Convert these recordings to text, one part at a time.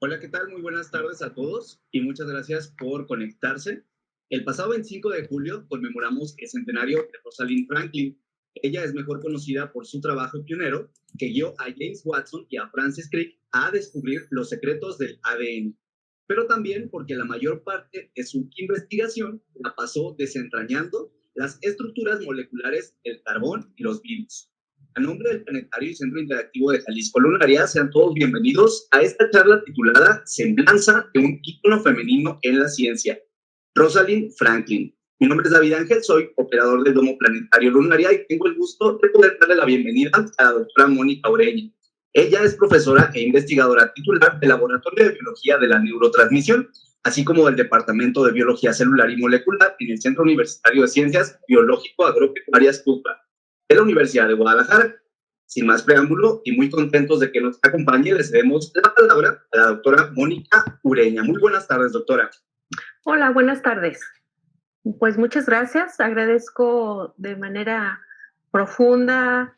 Hola, ¿qué tal? Muy buenas tardes a todos y muchas gracias por conectarse. El pasado 25 de julio conmemoramos el centenario de Rosalind Franklin. Ella es mejor conocida por su trabajo pionero que guió a James Watson y a Francis Crick a descubrir los secretos del ADN, pero también porque la mayor parte de su investigación la pasó desentrañando las estructuras moleculares del carbón y los virus. A nombre del Planetario y Centro Interactivo de Jalisco Lunaria, sean todos bienvenidos a esta charla titulada Semblanza de un ícono femenino en la ciencia, Rosalind Franklin. Mi nombre es David Ángel, soy operador del Domo Planetario Lunaria y tengo el gusto de poder darle la bienvenida a la doctora Mónica Ureña. Ella es profesora e investigadora titular del Laboratorio de Biología de la Neurotransmisión, así como del Departamento de Biología Celular y Molecular en el Centro Universitario de Ciencias Biológico-Agropecuarias CUPA de la Universidad de Guadalajara. Sin más preámbulo y muy contentos de que nos acompañe, les cedemos la palabra a la doctora Mónica Ureña. Muy buenas tardes, doctora. Hola, buenas tardes. Pues muchas gracias. Agradezco de manera profunda,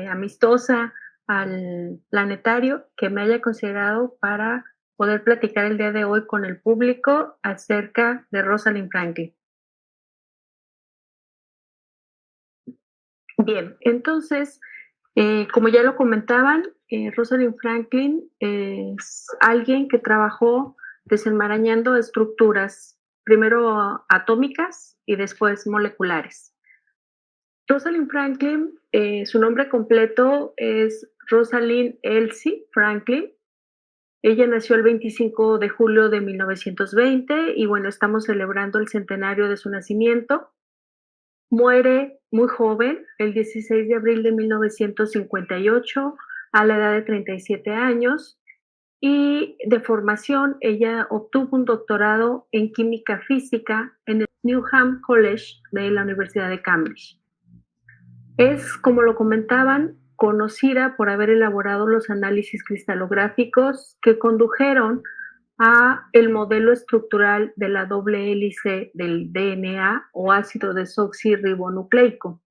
amistosa al planetario que me haya considerado para poder platicar el día de hoy con el público acerca de Rosalind Franklin. Bien, entonces, como ya lo comentaban, Rosalind Franklin es alguien que trabajó desenmarañando estructuras, primero atómicas y después moleculares. Rosalind Franklin, su nombre completo es Rosalind Elsie Franklin. Ella nació el 25 de julio de 1920 y bueno, estamos celebrando el centenario de su nacimiento. Muere muy joven, el 16 de abril de 1958, a la edad de 37 años, y de formación ella obtuvo un doctorado en química física en el Newham College de la Universidad de Cambridge. Es, como lo comentaban, conocida por haber elaborado los análisis cristalográficos que condujeron a el modelo estructural de la doble hélice del DNA o ácido desoxirribonucleico.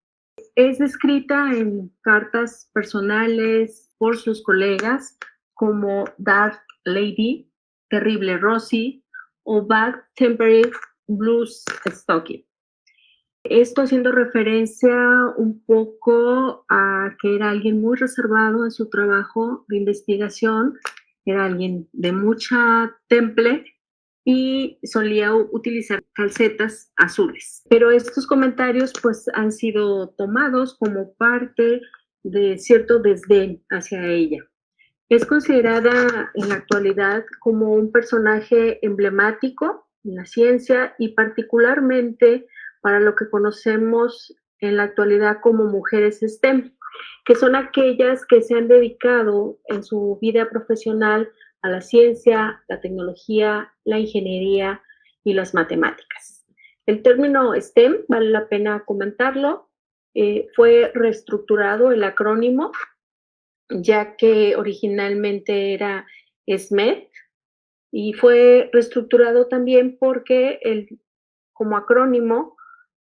Es descrita en cartas personales por sus colegas como Dark Lady, Terrible Rosie o Bad Tempered Blues Stocking. Esto haciendo referencia un poco a que era alguien muy reservado en su trabajo de investigación, era alguien de mucha temple y solía utilizar calcetas azules. Pero estos comentarios pues han sido tomados como parte de cierto desdén hacia ella. Es considerada en la actualidad como un personaje emblemático en la ciencia y particularmente para lo que conocemos en la actualidad como mujeres STEM, que son aquellas que se han dedicado en su vida profesional a la ciencia, la tecnología, la ingeniería y las matemáticas. El término STEM, vale la pena comentarlo, fue reestructurado el acrónimo, ya que originalmente era SMED, y fue reestructurado también porque como acrónimo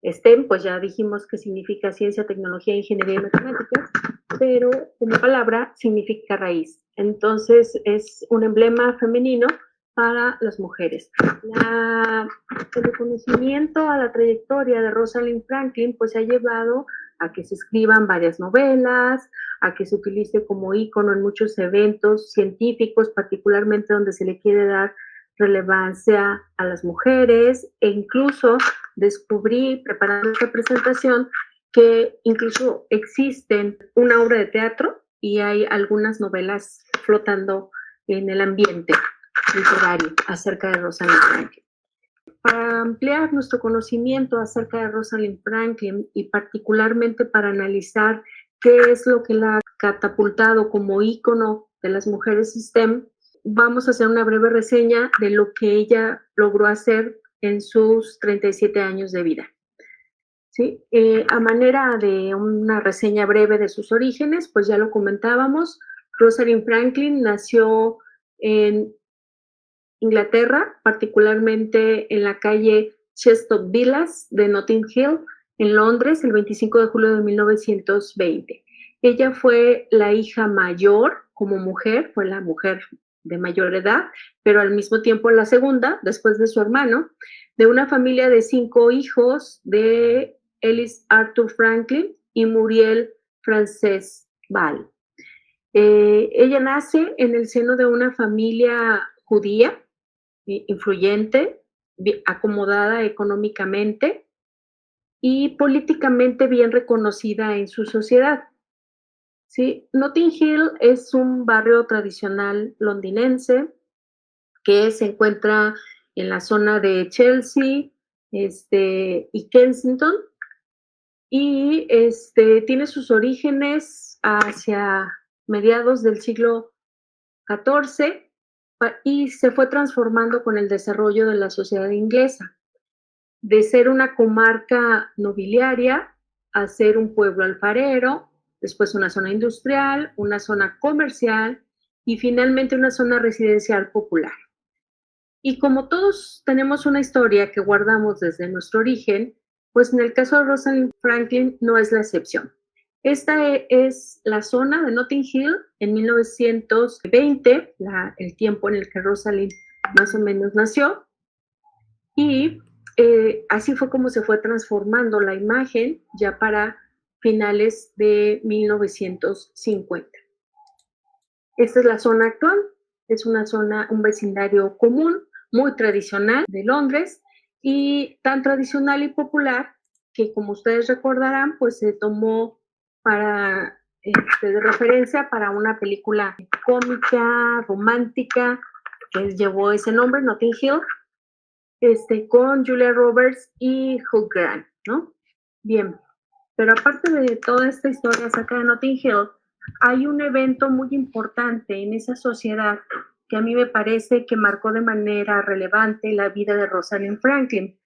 STEM, pues ya dijimos que significa ciencia, tecnología, ingeniería y matemáticas, pero como palabra significa raíz. Entonces es un emblema femenino para las mujeres. El reconocimiento a la trayectoria de Rosalind Franklin pues ha llevado a que se escriban varias novelas, a que se utilice como ícono en muchos eventos científicos, particularmente donde se le quiere dar relevancia a las mujeres, e incluso descubrí, preparando esta presentación, que incluso existen una obra de teatro y hay algunas novelas flotando en el ambiente literario acerca de Rosalind Franklin. Para ampliar nuestro conocimiento acerca de Rosalind Franklin y particularmente para analizar qué es lo que la ha catapultado como ícono de las mujeres STEM, vamos a hacer una breve reseña de lo que ella logró hacer en sus 37 años de vida. ¿Sí? A manera de una reseña breve de sus orígenes, pues ya lo comentábamos, Rosalind Franklin nació en Inglaterra, particularmente en la calle Chestnut Villas de Notting Hill, en Londres, el 25 de julio de 1920. Ella fue la hija mayor como mujer, fue la mujer de mayor edad, pero al mismo tiempo la segunda, después de su hermano, de una familia de 5 hijos de Ellis Arthur Franklin y Muriel Frances Ball. Ella nace en el seno de una familia judía, influyente, acomodada económicamente y políticamente bien reconocida en su sociedad. ¿Sí? Notting Hill es un barrio tradicional londinense que se encuentra en la zona de Chelsea y Kensington y tiene sus orígenes hacia mediados del siglo XIV y se fue transformando con el desarrollo de la sociedad inglesa, de ser una comarca nobiliaria a ser un pueblo alfarero, después una zona industrial, una zona comercial y finalmente una zona residencial popular. Y como todos tenemos una historia que guardamos desde nuestro origen, pues en el caso de Rosalind Franklin no es la excepción. Esta es la zona de Notting Hill en 1920, el tiempo en el que Rosalind más o menos nació, y así fue como se fue transformando la imagen ya para finales de 1950. Esta es la zona actual, es una zona, un vecindario común, muy tradicional de Londres y tan tradicional y popular que, como ustedes recordarán, pues se tomó para de referencia para una película cómica, romántica, que llevó ese nombre, Notting Hill, con Julia Roberts y Hugh Grant, ¿no? Bien, pero aparte de toda esta historia acerca de Notting Hill, hay un evento muy importante en esa sociedad que a mí me parece que marcó de manera relevante la vida de Rosalind Franklin.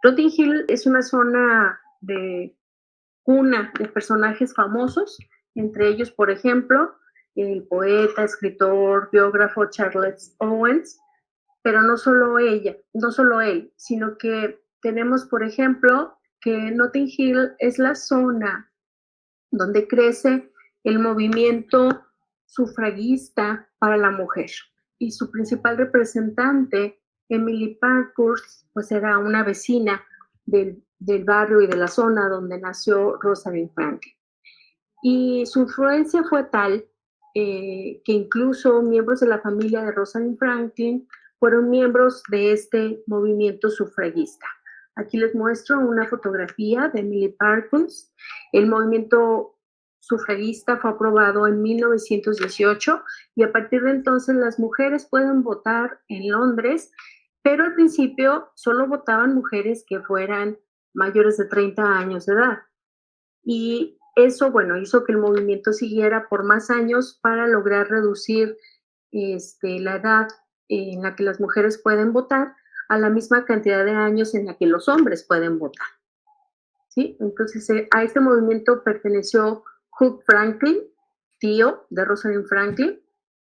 Notting Hill es una zona de cuna de personajes famosos, entre ellos, por ejemplo, el poeta, escritor, biógrafo Charles Owens, pero no solo ella, no solo él, sino que tenemos, por ejemplo, que Notting Hill es la zona donde crece el movimiento sufragista para la mujer y su principal representante, Emily Parkhurst, pues era una vecina del barrio y de la zona donde nació Rosalind Franklin. Y su influencia fue tal que incluso miembros de la familia de Rosalind Franklin fueron miembros de este movimiento sufragista. Aquí les muestro una fotografía de Emily Parkhurst. El movimiento sufragista fue aprobado en 1918 y a partir de entonces las mujeres pueden votar en Londres, pero al principio solo votaban mujeres que fueran mayores de 30 años de edad. Y eso, bueno, hizo que el movimiento siguiera por más años para lograr reducir la edad en la que las mujeres pueden votar a la misma cantidad de años en la que los hombres pueden votar. ¿Sí? Entonces, a este movimiento perteneció Hugh Franklin, tío de Rosalind Franklin,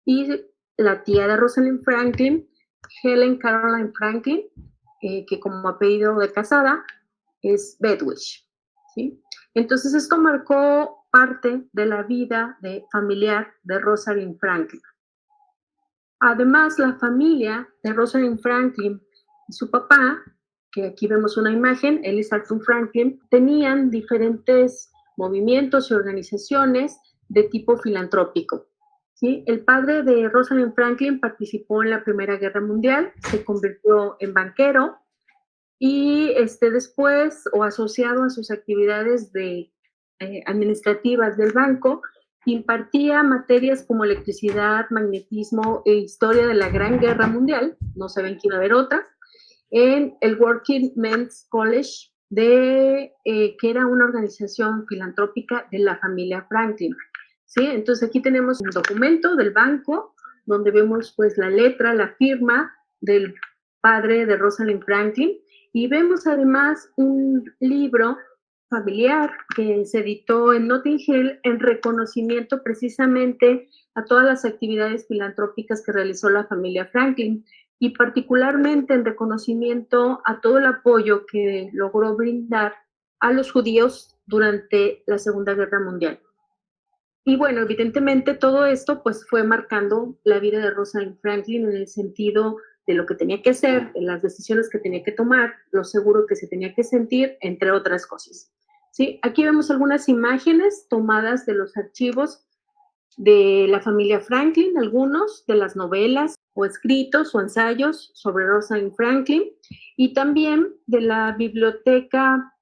y la tía de Rosalind Franklin, Helen Caroline Franklin, que como apellido de casada es Bedwich. ¿Sí? Entonces, esto marcó parte de la vida familiar de Rosalind Franklin. Además, la familia de Rosalind Franklin y su papá, que aquí vemos una imagen, Ellis Arthur Franklin, tenían diferentes movimientos y organizaciones de tipo filantrópico. ¿Sí? El padre de Rosalind Franklin participó en la Primera Guerra Mundial, se convirtió en banquero y después, o asociado a sus actividades administrativas del banco, impartía materias como electricidad, magnetismo e historia de la Gran Guerra Mundial, no saben que iba a haber otra, en el Working Men's College, que era una organización filantrópica de la familia Franklin. ¿Sí? Entonces aquí tenemos un documento del banco donde vemos pues la letra, la firma del padre de Rosalind Franklin y vemos además un libro familiar que se editó en Notting Hill en reconocimiento precisamente a todas las actividades filantrópicas que realizó la familia Franklin y particularmente en reconocimiento a todo el apoyo que logró brindar a los judíos durante la Segunda Guerra Mundial. Y bueno, evidentemente todo esto pues fue marcando la vida de Rosalind Franklin en el sentido de lo que tenía que hacer, de las decisiones que tenía que tomar, lo seguro que se tenía que sentir, entre otras cosas. ¿Sí? Aquí vemos algunas imágenes tomadas de los archivos de la familia Franklin, algunos de las novelas o escritos o ensayos sobre Rosalind Franklin, y también de la biblioteca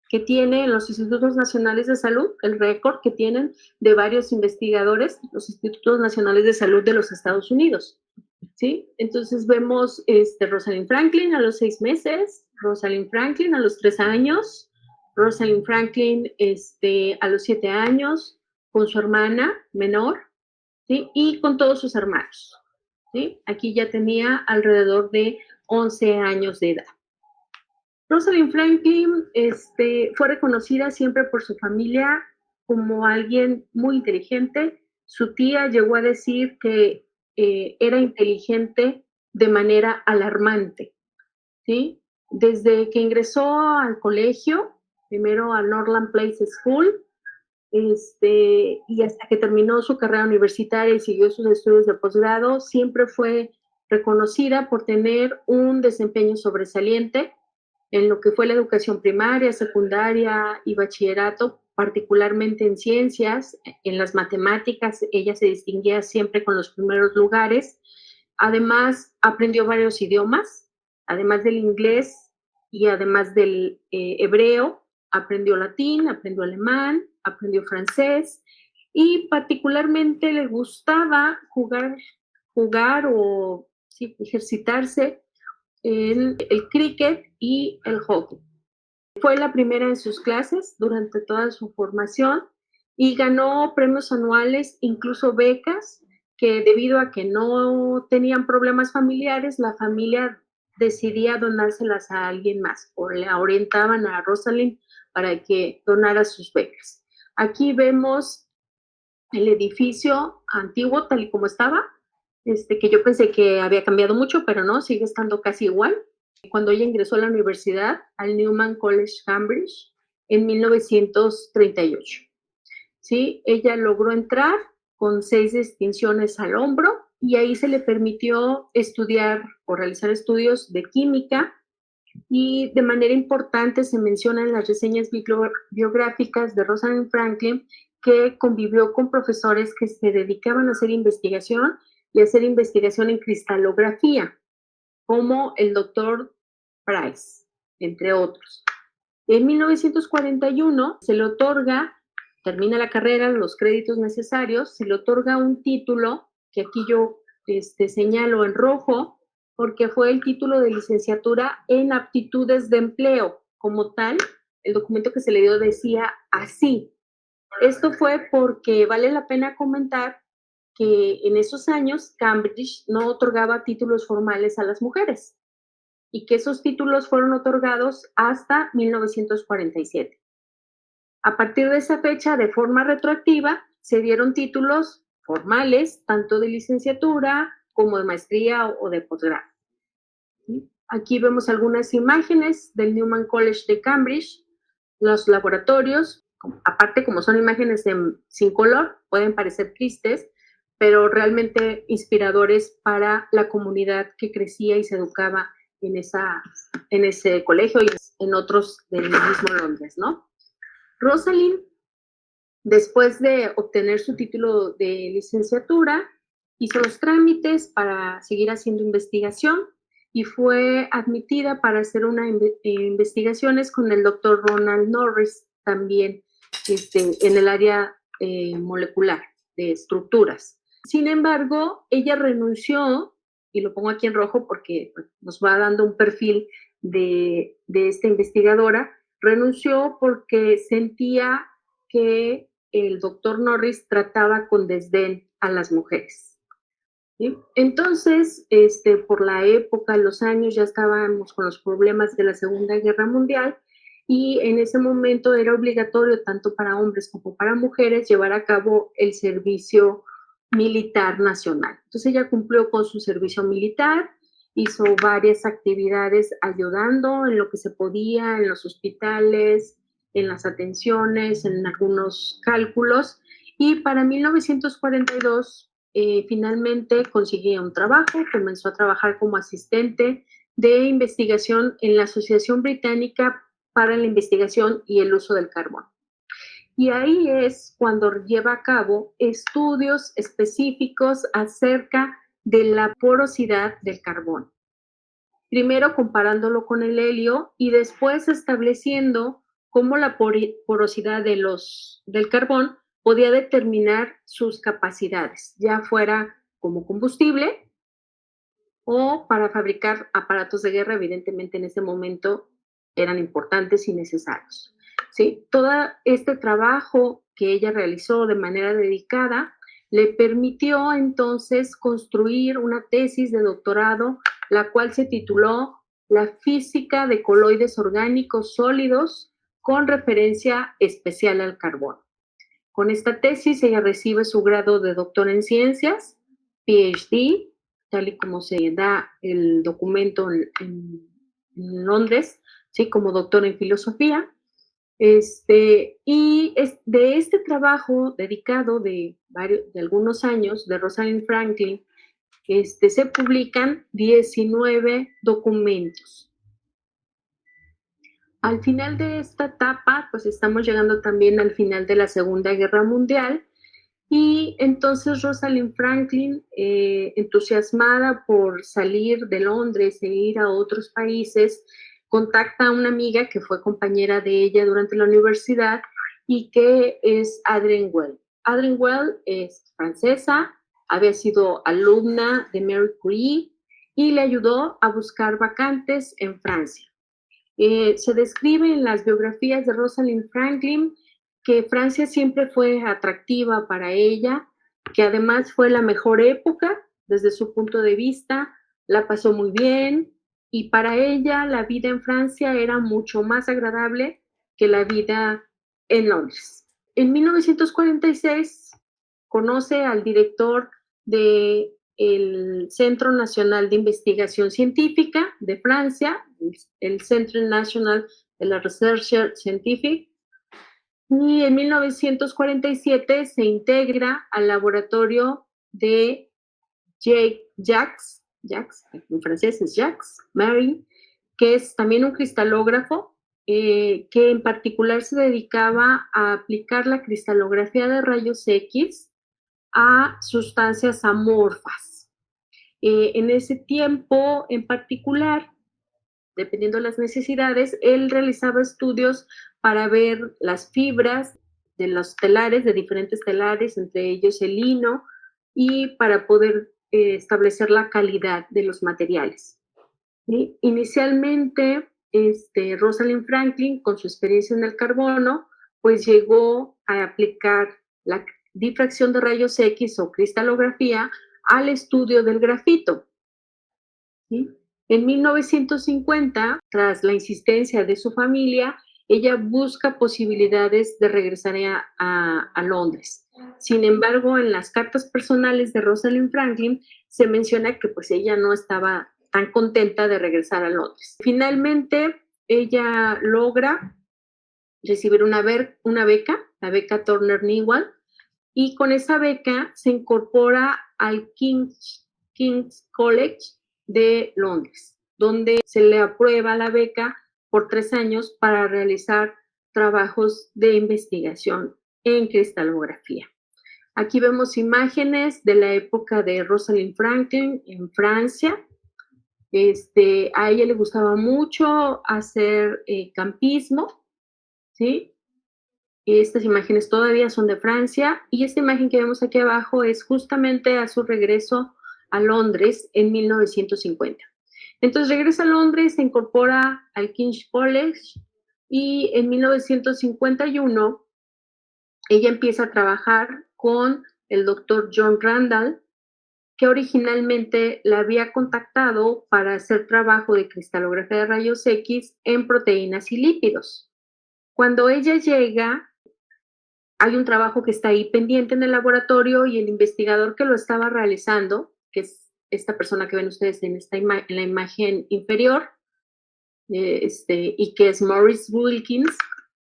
que tiene los Institutos Nacionales de Salud, el récord que tienen de varios investigadores, los Institutos Nacionales de Salud de los Estados Unidos. ¿Sí? Entonces vemos Rosalind Franklin a los 6 meses, Rosalind Franklin a los 3 años, Rosalind Franklin a los 7 años, con su hermana menor, ¿sí? Y con todos sus hermanos. ¿Sí? Aquí ya tenía alrededor de 11 años de edad. Rosalind Franklin fue reconocida siempre por su familia como alguien muy inteligente. Su tía llegó a decir que era inteligente de manera alarmante, ¿sí? Desde que ingresó al colegio, primero a Norland Place School, y hasta que terminó su carrera universitaria y siguió sus estudios de posgrado, siempre fue reconocida por tener un desempeño sobresaliente en lo que fue la educación primaria, secundaria y bachillerato, particularmente en ciencias, en las matemáticas, ella se distinguía siempre con los primeros lugares. Además, aprendió varios idiomas, además del inglés y además del hebreo, aprendió latín, aprendió alemán, aprendió francés y particularmente le gustaba jugar o sí, ejercitarse en el cricket y el hockey. Fue la primera en sus clases durante toda su formación y ganó premios anuales, incluso becas, que debido a que no tenían problemas familiares, la familia decidía donárselas a alguien más o le orientaban a Rosalind para que donara sus becas. Aquí vemos el edificio antiguo tal y como estaba, que yo pensé que había cambiado mucho, pero no, sigue estando casi igual. Cuando ella ingresó a la universidad, al Newman College, Cambridge, en 1938. ¿Sí? Ella logró entrar con 6 distinciones al hombro y ahí se le permitió estudiar o realizar estudios de química y de manera importante se menciona en las reseñas biográficas de Rosalind Franklin que convivió con profesores que se dedicaban a hacer investigación y a hacer investigación en cristalografía, como el doctor Price, entre otros. En 1941 se le otorga, termina la carrera, los créditos necesarios, se le otorga un título, que aquí yo señalo en rojo, porque fue el título de licenciatura en aptitudes de empleo. Como tal, el documento que se le dio decía así. Esto fue porque vale la pena comentar que en esos años Cambridge no otorgaba títulos formales a las mujeres y que esos títulos fueron otorgados hasta 1947. A partir de esa fecha, de forma retroactiva, se dieron títulos formales, tanto de licenciatura como de maestría o de posgrado. Aquí vemos algunas imágenes del Newman College de Cambridge, los laboratorios, aparte como son imágenes sin color, pueden parecer tristes, pero realmente inspiradores para la comunidad que crecía y se educaba en ese colegio y en otros del mismo Londres, ¿no? Rosalind, después de obtener su título de licenciatura, hizo los trámites para seguir haciendo investigación y fue admitida para hacer investigaciones con el doctor Ronald Norris, también en el área molecular de estructuras. Sin embargo, ella renunció, y lo pongo aquí en rojo porque nos va dando un perfil de esta investigadora, renunció porque sentía que el doctor Norris trataba con desdén a las mujeres. ¿Sí? Entonces, por la época, los años, ya estábamos con los problemas de la Segunda Guerra Mundial y en ese momento era obligatorio, tanto para hombres como para mujeres, llevar a cabo el servicio militar nacional. Entonces ella cumplió con su servicio militar, hizo varias actividades ayudando en lo que se podía, en los hospitales, en las atenciones, en algunos cálculos, y para 1942 finalmente consiguió un trabajo, comenzó a trabajar como asistente de investigación en la Asociación Británica para la Investigación y el Uso del Carbón. Y ahí es cuando lleva a cabo estudios específicos acerca de la porosidad del carbón. Primero comparándolo con el helio y después estableciendo cómo la porosidad del carbón podía determinar sus capacidades, ya fuera como combustible o para fabricar aparatos de guerra. Evidentemente en ese momento eran importantes y necesarios. ¿Sí? Todo este trabajo que ella realizó de manera dedicada le permitió entonces construir una tesis de doctorado, la cual se tituló La física de coloides orgánicos sólidos con referencia especial al carbón. Con esta tesis ella recibe su grado de doctor en ciencias, PhD, tal y como se da el documento en Londres, ¿sí? Como doctor en filosofía. Y de este trabajo dedicado de algunos años de Rosalind Franklin, se publican 19 documentos. Al final de esta etapa, pues estamos llegando también al final de la Segunda Guerra Mundial, y entonces Rosalind Franklin, entusiasmada por salir de Londres e ir a otros países, contacta a una amiga que fue compañera de ella durante la universidad y que es Adrienne Well. Adrienne Well es francesa, había sido alumna de Marie Curie y le ayudó a buscar vacantes en Francia. Se describe en las biografías de Rosalind Franklin que Francia siempre fue atractiva para ella, que además fue la mejor época desde su punto de vista, la pasó muy bien y para ella la vida en Francia era mucho más agradable que la vida en Londres. En 1946 conoce al director de el Centro Nacional de Investigación Científica de Francia, el Centre National de la Recherche Scientifique, y en 1947 se integra al laboratorio de Jacques, en francés es Jacques Marie, que es también un cristalógrafo, que en particular se dedicaba a aplicar la cristalografía de rayos X a sustancias amorfas. En ese tiempo en particular, dependiendo de las necesidades, él realizaba estudios para ver las fibras de los telares, de diferentes telares, entre ellos el lino, y para poder establecer la calidad de los materiales. ¿Sí? Inicialmente, Rosalind Franklin, con su experiencia en el carbono, pues llegó a aplicar la difracción de rayos X o cristalografía al estudio del grafito. ¿Sí? En 1950, tras la insistencia de su familia, ella busca posibilidades de regresar a Londres. Sin embargo, en las cartas personales de Rosalind Franklin se menciona que pues ella no estaba tan contenta de regresar a Londres. Finalmente, ella logra recibir una beca, la beca Turner Newall, y con esa beca se incorpora al King's College de Londres, donde se le aprueba la beca por 3 años para realizar trabajos de investigación en cristalografía. Aquí vemos imágenes de la época de Rosalind Franklin en Francia. A ella le gustaba mucho hacer campismo, ¿sí? Estas imágenes todavía son de Francia y esta imagen que vemos aquí abajo es justamente a su regreso a Londres en 1950. Entonces regresa a Londres, se incorpora al King's College y en 1951 ella empieza a trabajar con el doctor John Randall, que originalmente la había contactado para hacer trabajo de cristalografía de rayos X en proteínas y lípidos. Cuando ella llega, hay un trabajo que está ahí pendiente en el laboratorio y el investigador que lo estaba realizando, que es esta persona que ven ustedes en la imagen inferior, y que es Maurice Wilkins,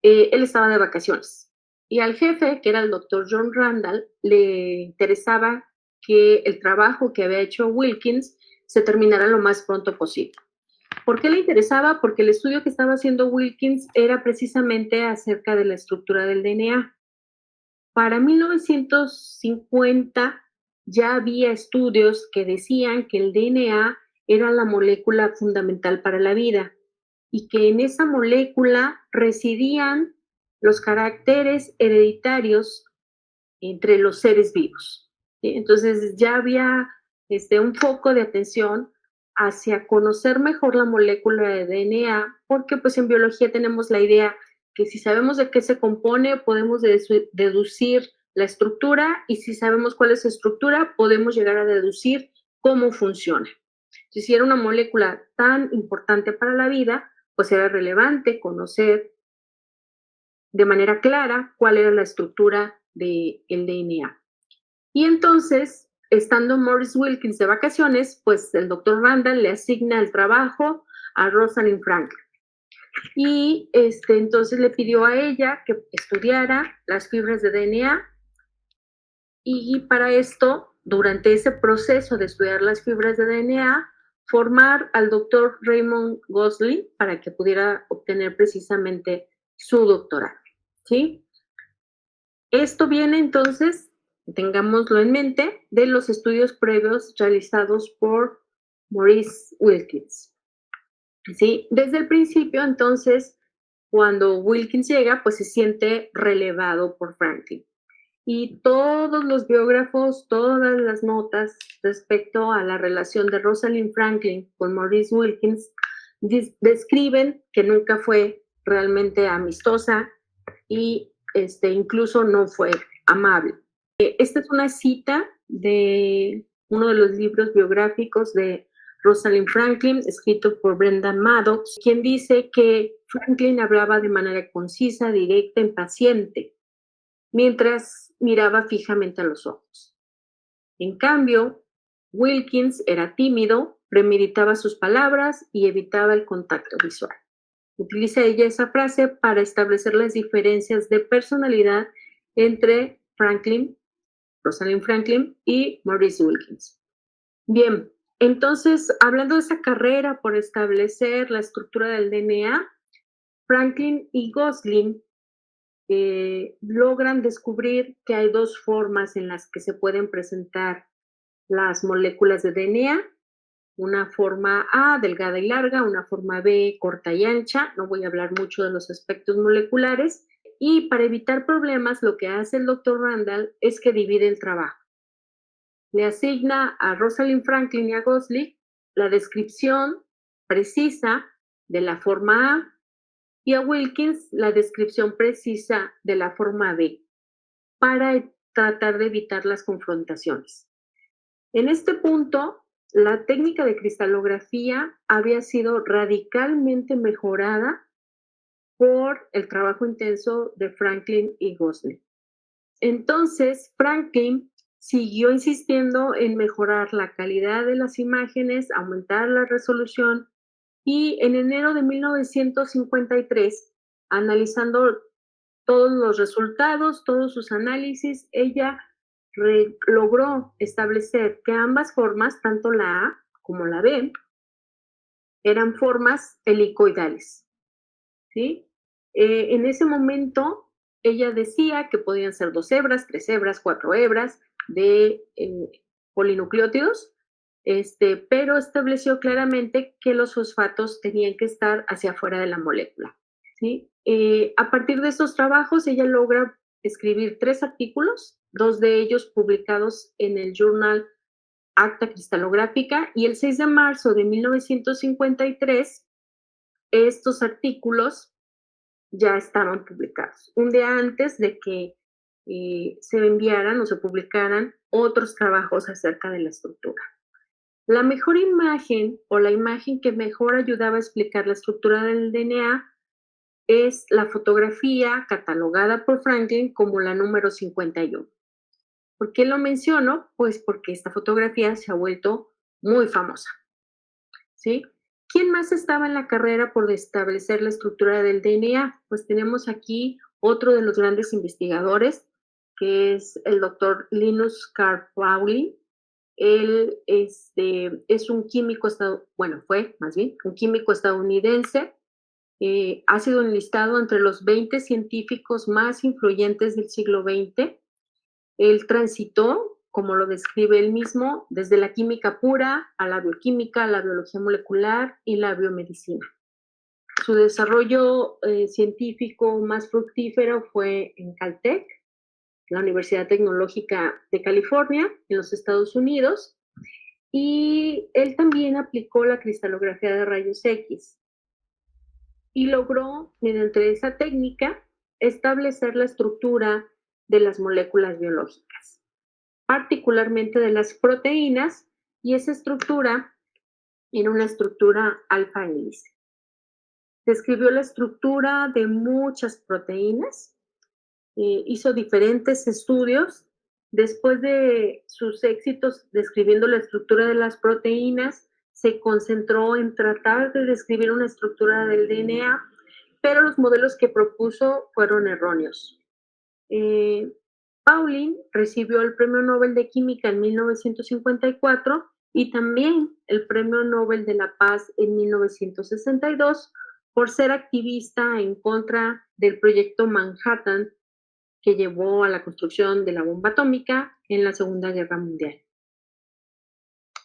él estaba de vacaciones. Y al jefe, que era el doctor John Randall, le interesaba que el trabajo que había hecho Wilkins se terminara lo más pronto posible. ¿Por qué le interesaba? Porque el estudio que estaba haciendo Wilkins era precisamente acerca de la estructura del DNA. Para 1950 ya había estudios que decían que el DNA era la molécula fundamental para la vida y que en esa molécula residían los caracteres hereditarios entre los seres vivos. ¿Sí? Entonces ya había un foco de atención hacia conocer mejor la molécula de DNA, porque pues en biología tenemos la idea que si sabemos de qué se compone, podemos deducir la estructura, y si sabemos cuál es su estructura, podemos llegar a deducir cómo funciona. Si era una molécula tan importante para la vida, pues era relevante conocer de manera clara cuál era la estructura del DNA. Y entonces, estando Maurice Wilkins de vacaciones, pues el doctor Randall le asigna el trabajo a Rosalind Franklin. Y entonces le pidió a ella que estudiara las fibras de DNA, y para esto, durante ese proceso de estudiar las fibras de DNA, formar al doctor Raymond Gosling para que pudiera obtener precisamente su doctorado, ¿sí? Esto viene entonces, tengámoslo en mente, de los estudios previos realizados por Maurice Wilkins. ¿Sí? Desde el principio, entonces, cuando Wilkins llega, pues se siente relevado por Franklin. Y todos los biógrafos, todas las notas respecto a la relación de Rosalind Franklin con Maurice Wilkins describen que nunca fue realmente amistosa y incluso no fue amable. Esta es una cita de uno de los libros biográficos de Rosalind Franklin, escrito por Brenda Maddox, quien dice que Franklin hablaba de manera concisa, directa, impaciente, mientras miraba fijamente a los ojos. En cambio, Wilkins era tímido, premeditaba sus palabras y evitaba el contacto visual. Utiliza ella esa frase para establecer las diferencias de personalidad entre Rosalind Franklin y Maurice Wilkins. Bien, entonces, hablando de esa carrera por establecer la estructura del DNA, Franklin y Gosling logran descubrir que hay dos formas en las que se pueden presentar las moléculas de DNA. Una forma A, delgada y larga, una forma B, corta y ancha. No voy a hablar mucho de los aspectos moleculares. Y para evitar problemas, lo que hace el doctor Randall es que divide el trabajo. Le asigna a Rosalind Franklin y a Gosling la descripción precisa de la forma A y a Wilkins la descripción precisa de la forma B, para tratar de evitar las confrontaciones. En este punto, la técnica de cristalografía había sido radicalmente mejorada por el trabajo intenso de Franklin y Gosling. Entonces, Franklin siguió insistiendo en mejorar la calidad de las imágenes, aumentar la resolución, y en enero de 1953, analizando todos los resultados, todos sus análisis, ella logró establecer que ambas formas, tanto la A como la B, eran formas helicoidales, ¿sí? En ese momento, ella decía que podían ser 2 hebras, 3 hebras, 4 hebras de polinucleótidos, pero estableció claramente que los fosfatos tenían que estar hacia afuera de la molécula, ¿sí? A partir de estos trabajos, ella logra escribir 3 artículos, 2 de ellos publicados en el Journal Acta Cristalográfica, y el 6 de marzo de 1953, estos artículos ya estaban publicados, un día antes de que se enviaran o se publicaran otros trabajos acerca de la estructura. La mejor imagen, o la imagen que mejor ayudaba a explicar la estructura del DNA, es la fotografía catalogada por Franklin como la número 51. ¿Por qué lo menciono? Pues porque esta fotografía se ha vuelto muy famosa, ¿sí? ¿Quién más estaba en la carrera por establecer la estructura del DNA? Pues tenemos aquí otro de los grandes investigadores, que es el doctor Linus Carl Pauling. Él es un químico, fue más bien un químico estadounidense. Ha sido enlistado entre los 20 científicos más influyentes del siglo XX. Él transitó, como lo describe él mismo, desde la química pura a la bioquímica, la biología molecular y la biomedicina. Su desarrollo científico más fructífero fue en Caltech, la Universidad Tecnológica de California, en los Estados Unidos, y él también aplicó la cristalografía de rayos X y logró, mediante esa técnica, establecer la estructura de las moléculas biológicas, particularmente de las proteínas, y esa estructura era una estructura alfa hélice. Describió la estructura de muchas proteínas, hizo diferentes estudios. Después de sus éxitos describiendo la estructura de las proteínas, se concentró en tratar de describir una estructura del DNA, pero los modelos que propuso fueron erróneos. Pauling recibió el Premio Nobel de Química en 1954 y también el Premio Nobel de la Paz en 1962 por ser activista en contra del proyecto Manhattan, que llevó a la construcción de la bomba atómica en la Segunda Guerra Mundial.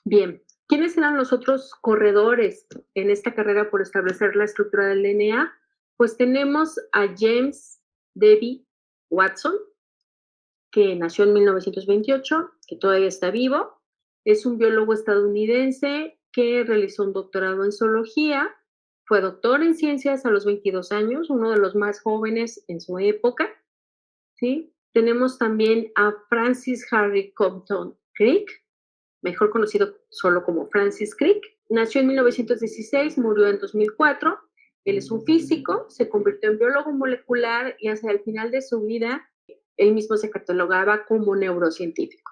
Bien, ¿quiénes eran los otros corredores en esta carrera por establecer la estructura del DNA? Pues tenemos a James Davy Watson, que nació en 1928, que todavía está vivo. Es un biólogo estadounidense que realizó un doctorado en zoología. Fue doctor en ciencias a los 22 años, uno de los más jóvenes en su época. ¿Sí? Tenemos también a Francis Harry Compton Crick, mejor conocido solo como Francis Crick. Nació en 1916, murió en 2004. Él es un físico, se convirtió en biólogo molecular y hacia el final de su vida, él mismo se catalogaba como neurocientífico.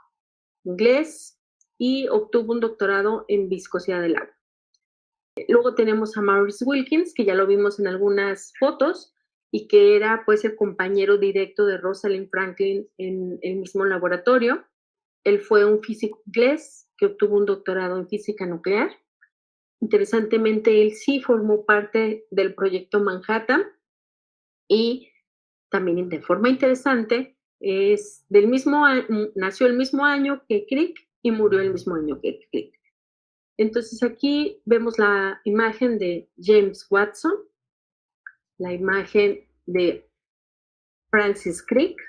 Inglés, y obtuvo un doctorado en viscosidad del agua. Luego tenemos a Maurice Wilkins, que ya lo vimos en algunas fotos, y que era pues el compañero directo de Rosalind Franklin en el mismo laboratorio. Él fue un físico inglés que obtuvo un doctorado en física nuclear. Interesantemente, él sí formó parte del proyecto Manhattan y también de forma interesante, nació el mismo año que Crick y murió el mismo año que Crick. Entonces aquí vemos la imagen de James Watson, la imagen de Francis Crick,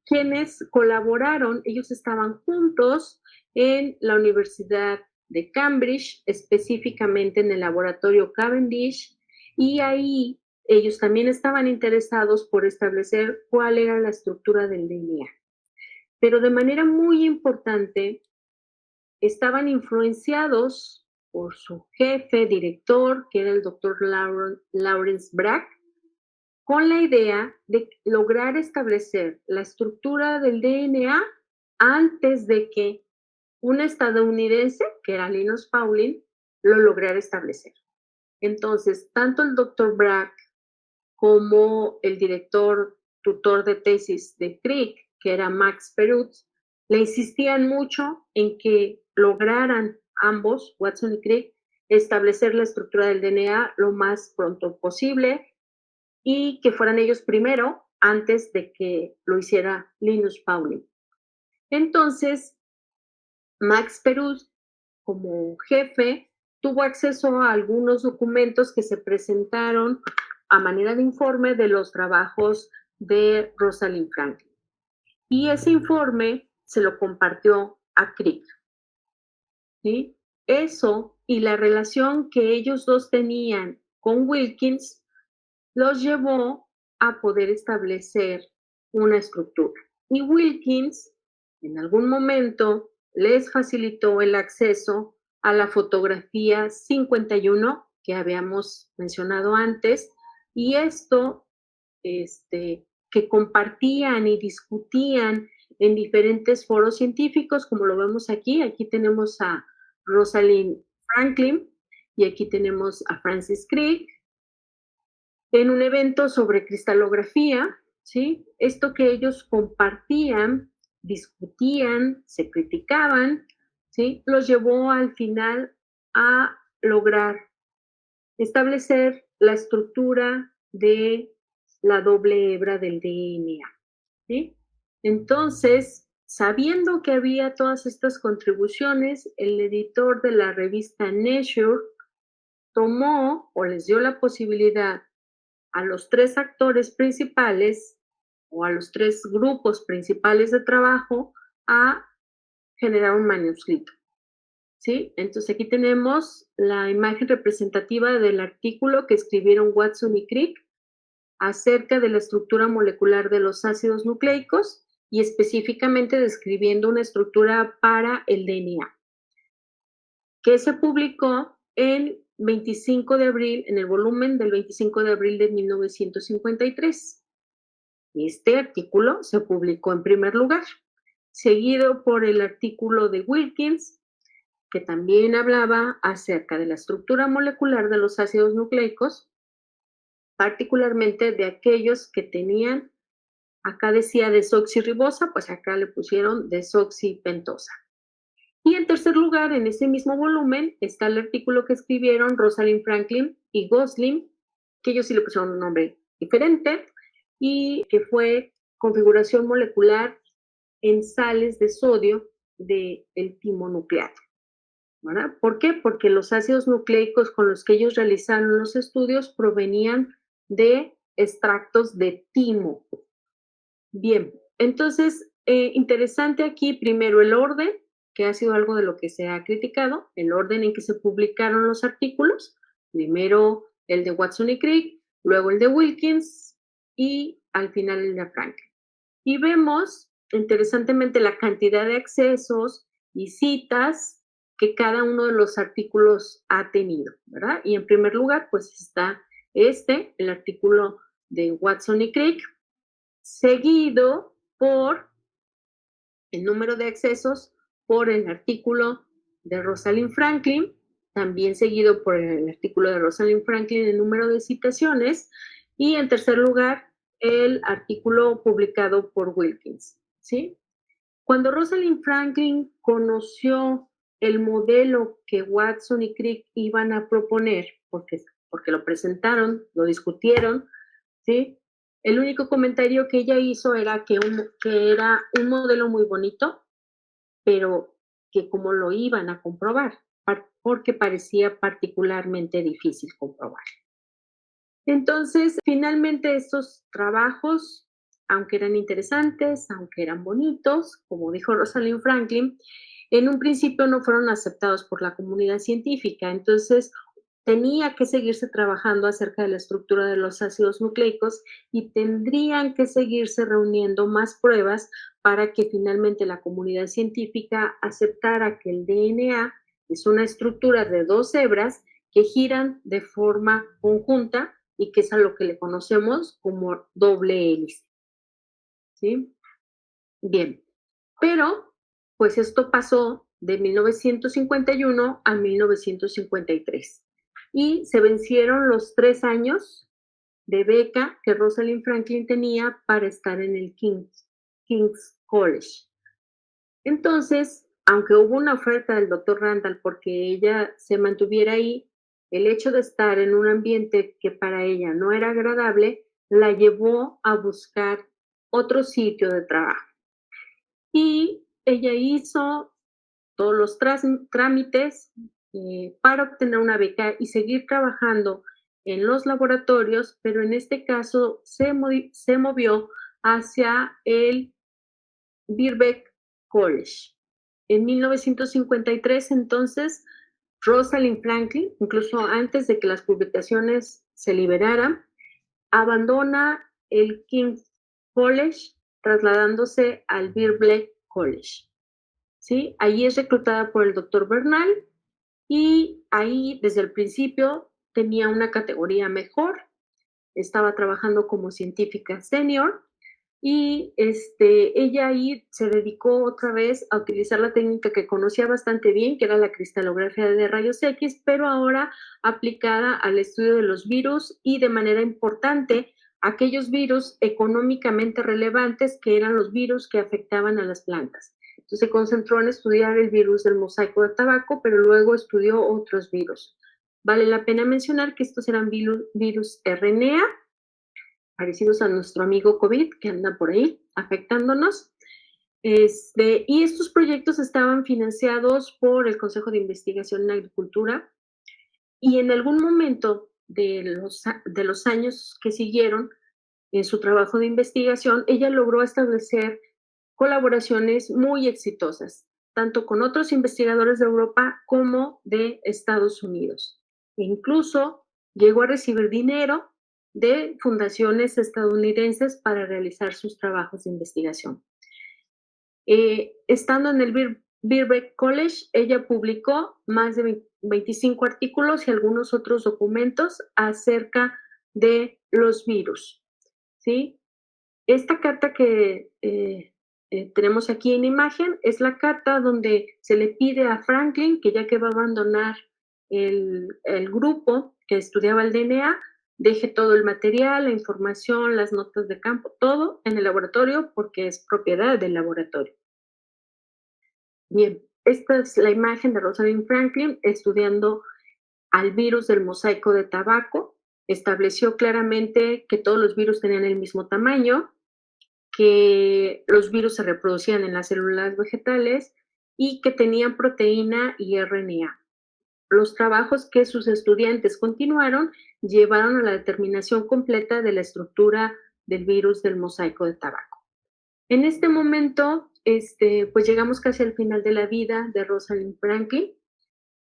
quienes colaboraron. Ellos estaban juntos en la Universidad de Cambridge, específicamente en el laboratorio Cavendish, y ahí ellos también estaban interesados por establecer cuál era la estructura del DNA. Pero de manera muy importante, estaban influenciados por su jefe, director, que era el doctor Lawrence Bragg, con la idea de lograr establecer la estructura del DNA antes de que un estadounidense, que era Linus Pauling, lo lograra establecer. Entonces, tanto el doctor Bragg como el director tutor de tesis de Crick, que era Max Perutz, le insistían mucho en que lograran ambos, Watson y Crick, establecer la estructura del DNA lo más pronto posible y que fueran ellos primero antes de que lo hiciera Linus Pauling. Entonces, Max Perutz, como jefe, tuvo acceso a algunos documentos que se presentaron a manera de informe de los trabajos de Rosalind Franklin. Y ese informe se lo compartió a Crick. ¿Sí? Eso y la relación que ellos dos tenían con Wilkins los llevó a poder establecer una estructura. Y Wilkins, en algún momento, les facilitó el acceso a la fotografía 51 que habíamos mencionado antes, y esto que compartían y discutían en diferentes foros científicos, como lo vemos aquí. Aquí tenemos a Rosalind Franklin, y aquí tenemos a Francis Crick en un evento sobre cristalografía, ¿sí? Esto que ellos compartían, discutían, se criticaban, ¿sí? Los llevó al final a lograr establecer la estructura de la doble hebra del DNA, ¿sí? Entonces, sabiendo que había todas estas contribuciones, el editor de la revista Nature tomó o les dio la posibilidad a los 3 actores principales o a los 3 grupos principales de trabajo a generar un manuscrito, ¿sí? Entonces, aquí tenemos la imagen representativa del artículo que escribieron Watson y Crick acerca de la estructura molecular de los ácidos nucleicos y específicamente describiendo una estructura para el DNA, que se publicó en 25 de abril, en el volumen del 25 de abril de 1953. Este artículo se publicó en primer lugar, seguido por el artículo de Wilkins, que también hablaba acerca de la estructura molecular de los ácidos nucleicos, particularmente de aquellos que tenían, acá decía desoxirribosa, pues acá le pusieron desoxipentosa. Y en tercer lugar, en ese mismo volumen, está el artículo que escribieron Rosalind Franklin y Gosling, que ellos sí le pusieron un nombre diferente, y que fue configuración molecular en sales de sodio del timonucleato, ¿verdad? ¿Por qué? Porque los ácidos nucleicos con los que ellos realizaron los estudios provenían de extractos de timo. Bien, entonces, interesante aquí primero el orden, que ha sido algo de lo que se ha criticado, el orden en que se publicaron los artículos, primero el de Watson y Crick, luego el de Wilkins y al final el de Franklin. Y vemos, interesantemente, la cantidad de accesos y citas que cada uno de los artículos ha tenido, ¿verdad? Y en primer lugar, pues está el artículo de Watson y Crick, seguido por el número de accesos por el artículo de Rosalind Franklin, también seguido por el artículo de Rosalind Franklin, el número de citaciones, y en tercer lugar, el artículo publicado por Wilkins, ¿sí? Cuando Rosalind Franklin conoció el modelo que Watson y Crick iban a proponer, porque lo presentaron, lo discutieron, ¿sí? El único comentario que ella hizo era que era un modelo muy bonito, pero que cómo lo iban a comprobar, porque parecía particularmente difícil comprobar. Entonces, finalmente estos trabajos, aunque eran interesantes, aunque eran bonitos, como dijo Rosalind Franklin, en un principio no fueron aceptados por la comunidad científica. Entonces, tenía que seguirse trabajando acerca de la estructura de los ácidos nucleicos y tendrían que seguirse reuniendo más pruebas para que finalmente la comunidad científica aceptara que el DNA es una estructura de 2 hebras que giran de forma conjunta y que es a lo que le conocemos como doble hélice, ¿sí? Bien, pero pues esto pasó de 1951 a 1953 y se vencieron los 3 años de beca que Rosalind Franklin tenía para estar en el King's College. Entonces, aunque hubo una oferta del doctor Randall porque ella se mantuviera ahí, el hecho de estar en un ambiente que para ella no era agradable la llevó a buscar otro sitio de trabajo. Y ella hizo todos los trámites para obtener una beca y seguir trabajando en los laboratorios, pero en este caso se movió hacia el Birkbeck College. En 1953, entonces, Rosalind Franklin, incluso antes de que las publicaciones se liberaran, abandona el King's College, trasladándose al Birkbeck College. ¿Sí? Ahí es reclutada por el doctor Bernal y ahí desde el principio tenía una categoría mejor, estaba trabajando como científica senior y ella ahí se dedicó otra vez a utilizar la técnica que conocía bastante bien, que era la cristalografía de rayos X, pero ahora aplicada al estudio de los virus y de manera importante aquellos virus económicamente relevantes que eran los virus que afectaban a las plantas. Entonces se concentró en estudiar el virus del mosaico de tabaco, pero luego estudió otros virus. Vale la pena mencionar que estos eran virus RNA, parecidos a nuestro amigo COVID, que anda por ahí afectándonos. Y estos proyectos estaban financiados por el Consejo de Investigación en Agricultura y en algún momento de los años que siguieron en su trabajo de investigación, ella logró establecer colaboraciones muy exitosas, tanto con otros investigadores de Europa como de Estados Unidos. E incluso llegó a recibir dinero de fundaciones estadounidenses para realizar sus trabajos de investigación. Estando en el Birkbeck College, ella publicó más de 25 artículos y algunos otros documentos acerca de los virus, ¿sí? Esta carta que tenemos aquí en imagen es la carta donde se le pide a Franklin que ya que va a abandonar el grupo que estudiaba el DNA, deje todo el material, la información, las notas de campo, todo en el laboratorio porque es propiedad del laboratorio. Bien, esta es la imagen de Rosalind Franklin estudiando al virus del mosaico de tabaco. Estableció claramente que todos los virus tenían el mismo tamaño, que los virus se reproducían en las células vegetales y que tenían proteína y RNA. Los trabajos que sus estudiantes continuaron llevaron a la determinación completa de la estructura del virus del mosaico de tabaco. En este momento, pues llegamos casi al final de la vida de Rosalind Franklin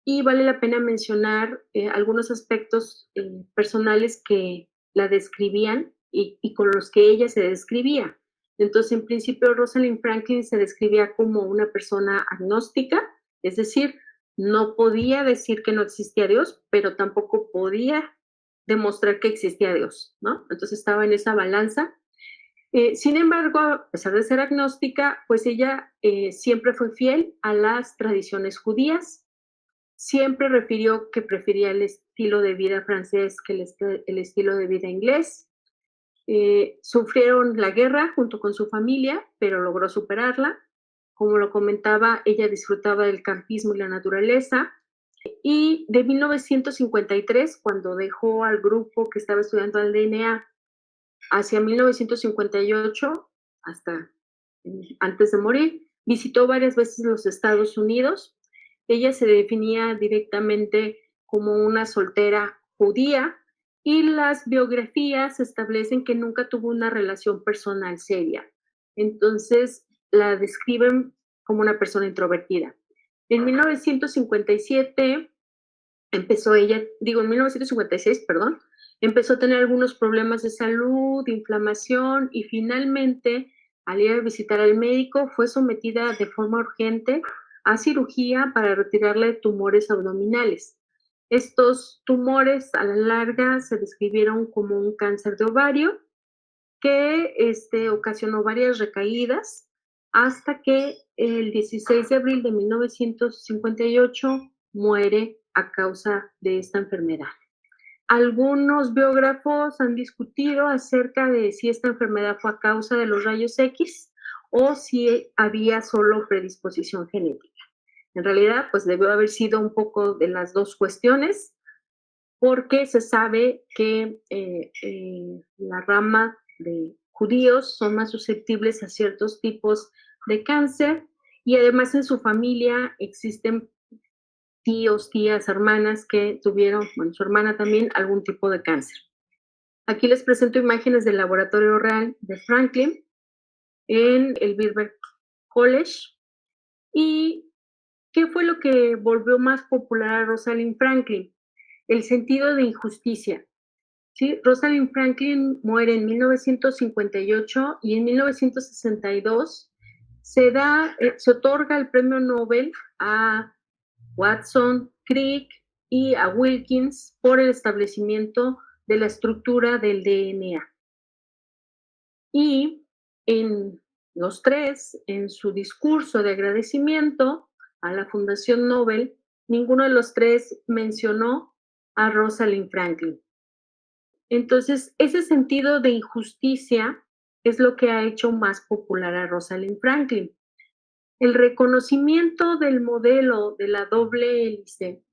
y vale la pena mencionar algunos aspectos personales que la describían y con los que ella se describía. Entonces, en principio, Rosalind Franklin se describía como una persona agnóstica, es decir, no podía decir que no existía Dios, pero tampoco podía demostrar que existía Dios, ¿no? Entonces estaba en esa balanza. Sin embargo, a pesar de ser agnóstica, pues ella siempre fue fiel a las tradiciones judías. Siempre refirió que prefería el estilo de vida francés que el estilo de vida inglés. Sufrieron la guerra junto con su familia, pero logró superarla. Como lo comentaba, ella disfrutaba del campismo y la naturaleza. Y de 1953, cuando dejó al grupo que estaba estudiando el DNA, hacia 1958, hasta antes de morir, visitó varias veces los Estados Unidos. Ella se definía directamente como una soltera judía y las biografías establecen que nunca tuvo una relación personal seria. Entonces, la describen como una persona introvertida. En 1957 en 1956, perdón, empezó a tener algunos problemas de salud, de inflamación y finalmente, al ir a visitar al médico, fue sometida de forma urgente a cirugía para retirarle tumores abdominales. Estos tumores a la larga se describieron como un cáncer de ovario que ocasionó varias recaídas hasta que el 16 de abril de 1958 muere a causa de esta enfermedad. Algunos biógrafos han discutido acerca de si esta enfermedad fue a causa de los rayos X o si había solo predisposición genética. En realidad, pues debió haber sido un poco de las dos cuestiones, porque se sabe que la rama de judíos son más susceptibles a ciertos tipos de cáncer y además en su familia existen tíos, tías, hermanas que tuvieron, bueno, su hermana también, algún tipo de cáncer. Aquí les presento imágenes del laboratorio real de Franklin en el Birkbeck College. ¿Y qué fue lo que volvió más popular a Rosalind Franklin? El sentido de injusticia. ¿Sí? Rosalind Franklin muere en 1958 y en 1962 se otorga el premio Nobel a Watson, Crick y a Wilkins por el establecimiento de la estructura del DNA. Y en los tres, en su discurso de agradecimiento a la Fundación Nobel, ninguno de los tres mencionó a Rosalind Franklin. Entonces, ese sentido de injusticia es lo que ha hecho más popular a Rosalind Franklin. El reconocimiento del modelo de la doble hélice,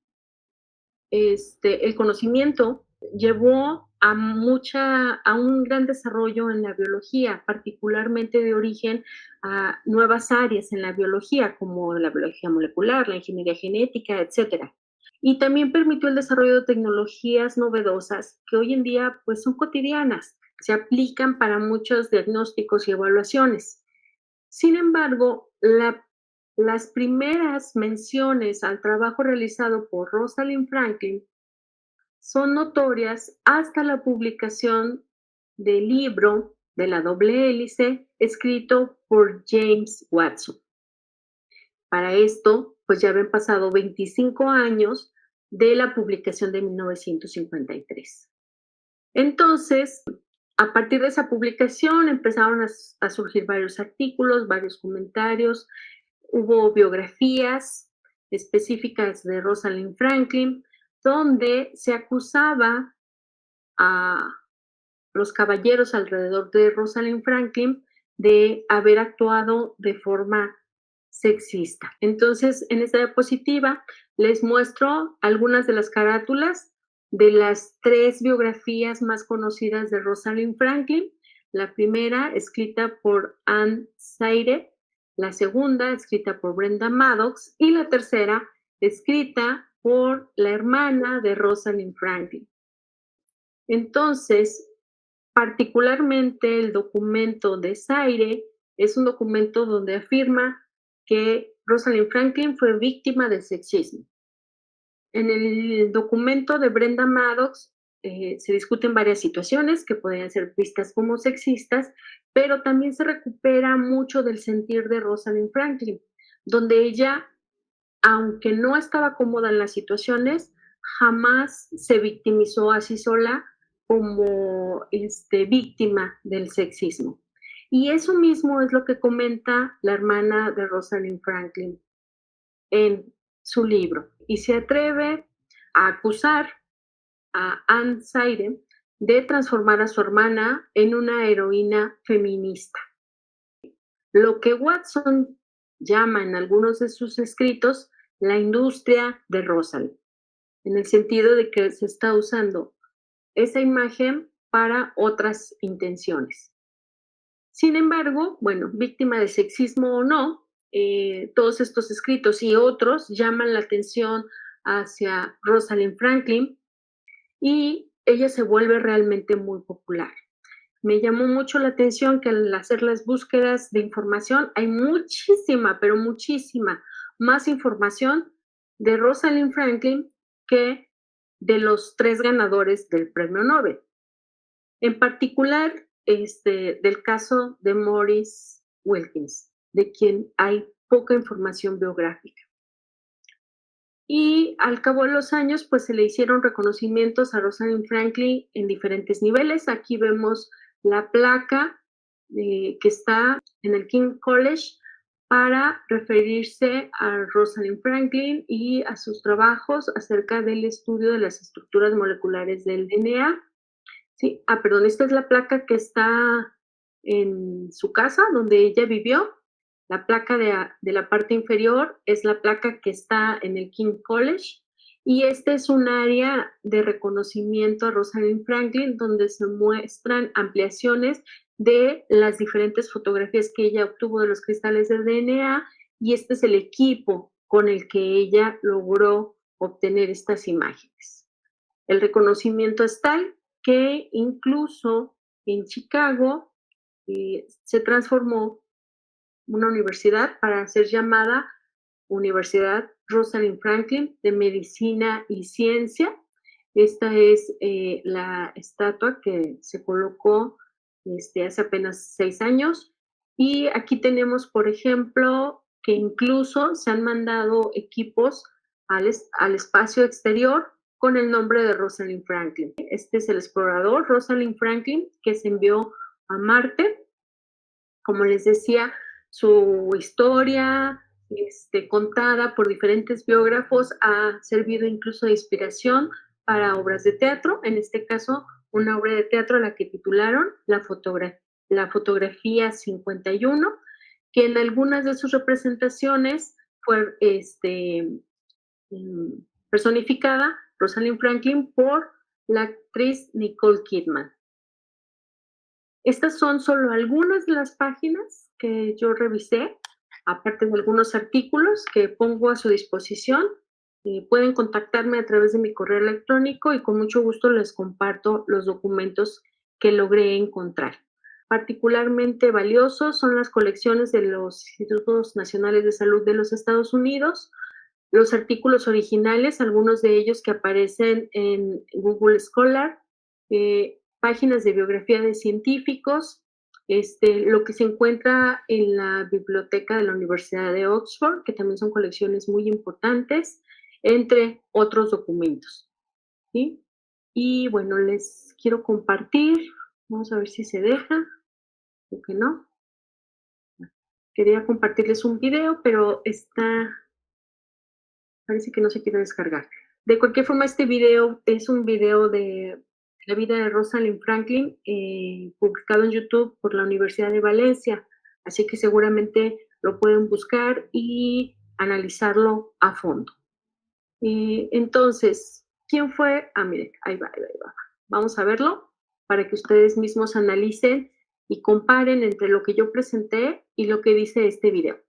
el conocimiento llevó a un gran desarrollo en la biología, particularmente de origen a nuevas áreas en la biología, como la biología molecular, la ingeniería genética, etcétera. Y también permitió el desarrollo de tecnologías novedosas que hoy en día pues son cotidianas, se aplican para muchos diagnósticos y evaluaciones. Sin embargo, las primeras menciones al trabajo realizado por Rosalind Franklin son notorias hasta la publicación del libro de la doble hélice escrito por James Watson. Para esto, pues ya habían pasado 25 años de la publicación de 1953. Entonces, a partir de esa publicación empezaron a surgir varios artículos, varios comentarios, hubo biografías específicas de Rosalind Franklin, donde se acusaba a los caballeros alrededor de Rosalind Franklin de haber actuado de forma sexista. Entonces, en esta diapositiva les muestro algunas de las carátulas de las tres biografías más conocidas de Rosalind Franklin. La primera, escrita por Anne Sayre, la segunda, escrita por Brenda Maddox, y la tercera, escrita por la hermana de Rosalind Franklin. Entonces, particularmente el documento de Sayre es un documento donde afirma que Rosalind Franklin fue víctima del sexismo. En el documento de Brenda Maddox se discuten varias situaciones que podrían ser vistas como sexistas, pero también se recupera mucho del sentir de Rosalind Franklin, donde ella, aunque no estaba cómoda en las situaciones, jamás se victimizó a sí sola como víctima del sexismo. Y eso mismo es lo que comenta la hermana de Rosalind Franklin en su libro. Y se atreve a acusar a Anne Sayre de transformar a su hermana en una heroína feminista. Lo que Watson llama en algunos de sus escritos la industria de Rosalind, en el sentido de que se está usando esa imagen para otras intenciones. Sin embargo, bueno, víctima de sexismo o no, todos estos escritos y otros llaman la atención hacia Rosalind Franklin y ella se vuelve realmente muy popular. Me llamó mucho la atención que al hacer las búsquedas de información hay muchísima, pero muchísima más información de Rosalind Franklin que de los tres ganadores del premio Nobel. En particular, del caso de Maurice Wilkins, de quien hay poca información biográfica. Y al cabo de los años, pues se le hicieron reconocimientos a Rosalind Franklin en diferentes niveles. Aquí vemos la placa que está en el King College para referirse a Rosalind Franklin y a sus trabajos acerca del estudio de las estructuras moleculares del DNA. Sí, perdón, esta es la placa que está en su casa donde ella vivió. La placa de la parte inferior es la placa que está en el King College y este es un área de reconocimiento a Rosalind Franklin donde se muestran ampliaciones de las diferentes fotografías que ella obtuvo de los cristales de DNA y este es el equipo con el que ella logró obtener estas imágenes. El reconocimiento es tal que incluso en Chicago se transformó una universidad para ser llamada Universidad Rosalind Franklin de Medicina y Ciencia. Esta es la estatua que se colocó hace apenas 6 años. Y aquí tenemos, por ejemplo, que incluso se han mandado equipos al espacio exterior con el nombre de Rosalind Franklin. Este es el explorador Rosalind Franklin que se envió a Marte Como les decía, su historia, contada por diferentes biógrafos, ha servido incluso de inspiración para obras de teatro. En este caso, una obra de teatro a la que titularon La fotografía 51, que en algunas de sus representaciones fue personificada Rosalind Franklin por la actriz Nicole Kidman. Estas son solo algunas de las páginas que yo revisé, aparte de algunos artículos que pongo a su disposición. Pueden contactarme a través de mi correo electrónico y con mucho gusto les comparto los documentos que logré encontrar. Particularmente valiosos son las colecciones de los Institutos Nacionales de Salud de los Estados Unidos, los artículos originales, algunos de ellos que aparecen en Google Scholar, páginas de biografía de científicos, lo que se encuentra en la biblioteca de la Universidad de Oxford, que también son colecciones muy importantes, entre otros documentos, ¿sí? Y bueno, les quiero compartir, vamos a ver si se deja, o que no. Quería compartirles un video, pero parece que no se quiere descargar. De cualquier forma, este video es un video de la vida de Rosalind Franklin, publicado en YouTube por la Universidad de Valencia, así que seguramente lo pueden buscar y analizarlo a fondo. Entonces, ¿quién fue? Miren, ahí va. Vamos a verlo para que ustedes mismos analicen y comparen entre lo que yo presenté y lo que dice este video.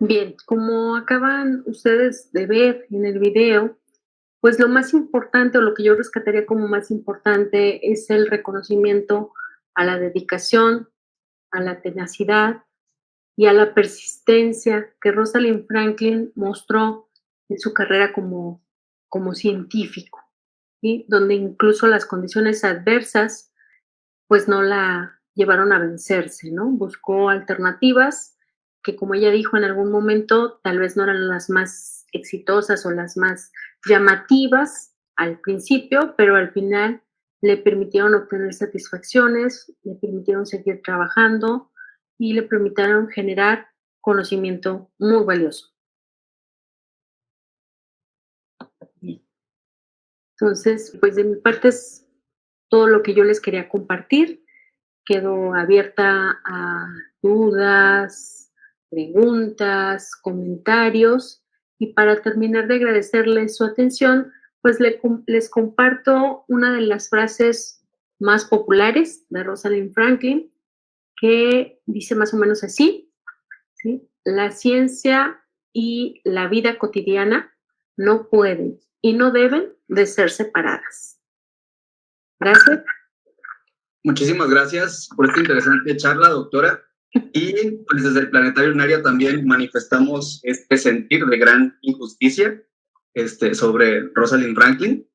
Bien, como acaban ustedes de ver en el video, pues lo más importante o lo que yo rescataría como más importante es el reconocimiento a la dedicación, a la tenacidad y a la persistencia que Rosalind Franklin mostró en su carrera como científico, ¿sí? Donde incluso las condiciones adversas pues no la llevaron a vencerse, ¿no? Buscó alternativas que, como ella dijo en algún momento, tal vez no eran las más exitosas o las más llamativas al principio, pero al final le permitieron obtener satisfacciones, le permitieron seguir trabajando y le permitieron generar conocimiento muy valioso. Entonces, pues de mi parte es todo lo que yo les quería compartir. Quedo abierta a dudas, preguntas, comentarios. Y para terminar de agradecerles su atención, pues les comparto una de las frases más populares de Rosalind Franklin, que dice más o menos así, ¿sí? La ciencia y la vida cotidiana no pueden y no deben de ser separadas. Gracias. Muchísimas gracias por esta interesante charla, doctora. Y pues desde el Planetario Lunaria también manifestamos este sentir de gran injusticia sobre Rosalind Franklin.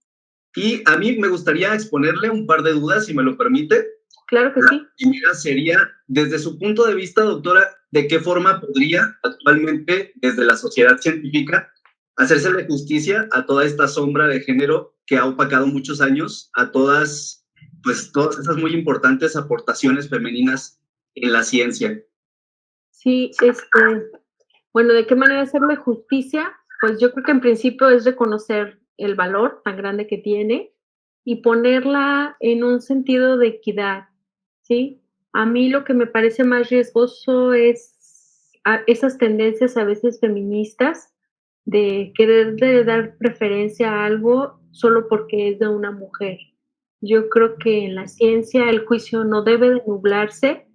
Y a mí me gustaría exponerle un par de dudas, si me lo permite. Claro que sí. La primera sería, desde su punto de vista, doctora, ¿de qué forma podría actualmente, desde la sociedad científica, hacérsele justicia a toda esta sombra de género que ha opacado muchos años a todas esas muy importantes aportaciones femeninas en la ciencia? Sí, bueno, ¿de qué manera hacerle justicia? Pues yo creo que en principio es reconocer el valor tan grande que tiene y ponerla en un sentido de equidad, ¿sí? A mí lo que me parece más riesgoso es esas tendencias a veces feministas de querer de dar preferencia a algo solo porque es de una mujer. Yo creo que en la ciencia el juicio no debe de nublarse.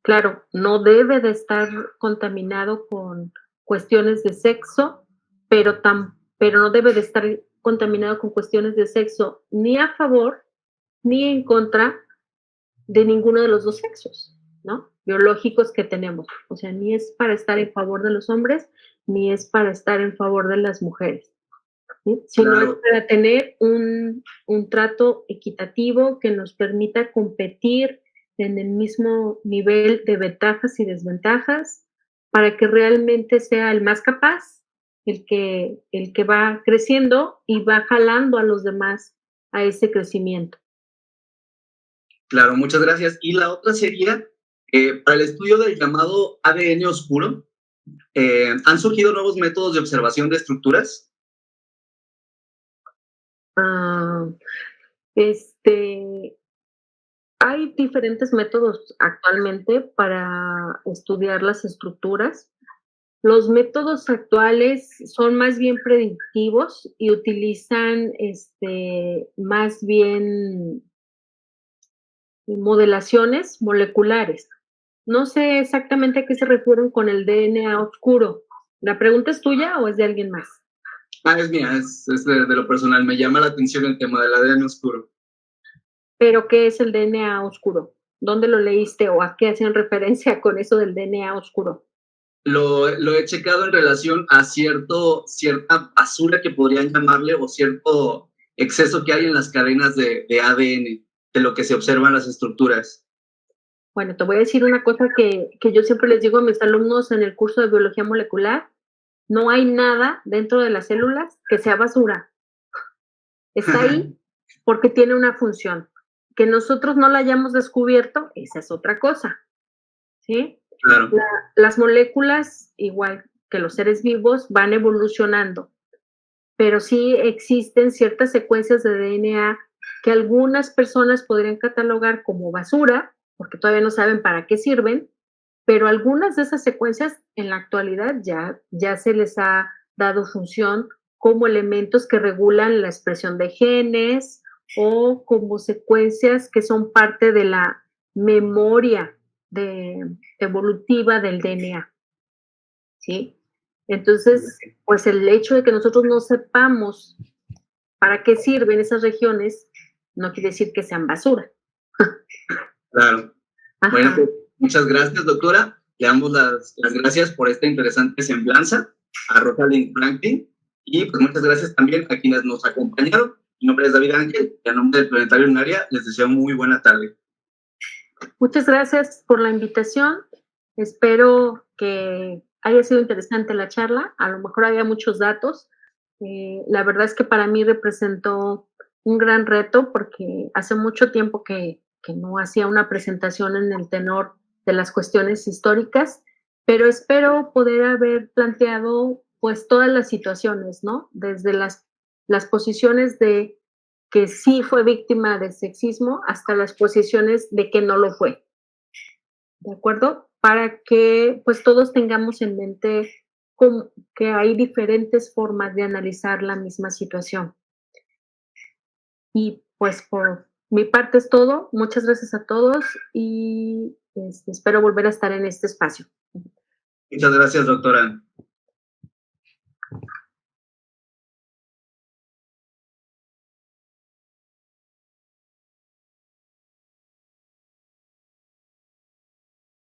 Claro, no debe de estar contaminado con cuestiones de sexo, pero no debe de estar contaminado con cuestiones de sexo ni a favor ni en contra de ninguno de los 2 sexos, ¿no? Biológicos que tenemos. O sea, ni es para estar en favor de los hombres, ni es para estar en favor de las mujeres, ¿sí? Sino es Claro, para tener un trato equitativo que nos permita competir en el mismo nivel de ventajas y desventajas, para que realmente sea el más capaz, el que va creciendo y va jalando a los demás a ese crecimiento. claro, muchas gracias. Y la otra sería, para el estudio del llamado ADN oscuro, ¿han surgido nuevos métodos de observación de estructuras? Ah, este, hay diferentes métodos actualmente para estudiar las estructuras. Los métodos actuales son más bien predictivos y utilizan, más bien modelaciones moleculares. No sé exactamente a qué se refieren con el DNA oscuro. ¿La pregunta es tuya o es de alguien más? Es mía, es de lo personal. Me llama la atención el tema del ADN oscuro. Pero, ¿qué es el DNA oscuro? ¿Dónde lo leíste o a qué hacían referencia con eso del DNA oscuro? Lo he checado en relación a cierta basura que podrían llamarle o cierto exceso que hay en las cadenas de ADN, de lo que se observan las estructuras. Bueno, te voy a decir una cosa que yo siempre les digo a mis alumnos en el curso de biología molecular: no hay nada dentro de las células que sea basura. Está ahí porque tiene una función. Que nosotros no la hayamos descubierto, esa es otra cosa, ¿sí? Claro, Las moléculas, igual que los seres vivos, van evolucionando, pero sí existen ciertas secuencias de DNA que algunas personas podrían catalogar como basura, porque todavía no saben para qué sirven, pero algunas de esas secuencias en la actualidad ya se les ha dado función como elementos que regulan la expresión de genes o como secuencias que son parte de la memoria evolutiva del DNA, ¿sí? Entonces, pues el hecho de que nosotros no sepamos para qué sirven esas regiones no quiere decir que sean basura. claro. Bueno, Ajá. pues muchas gracias, doctora. Le damos las gracias por esta interesante semblanza a Rosalind Franklin y pues muchas gracias también a quienes nos acompañaron. Mi nombre es David Ángel y a nombre del Planetario Lunaria les deseo muy buena tarde. Muchas gracias por la invitación. Espero que haya sido interesante la charla. A lo mejor había muchos datos. La verdad es que para mí representó un gran reto porque hace mucho tiempo que no hacía una presentación en el tenor de las cuestiones históricas, pero espero poder haber planteado pues todas las situaciones, ¿no? Desde las posiciones de que sí fue víctima de sexismo hasta las posiciones de que no lo fue, ¿de acuerdo? Para que pues todos tengamos en mente que hay diferentes formas de analizar la misma situación. Y pues por mi parte es todo. Muchas gracias a todos y espero volver a estar en este espacio. Muchas gracias, doctora.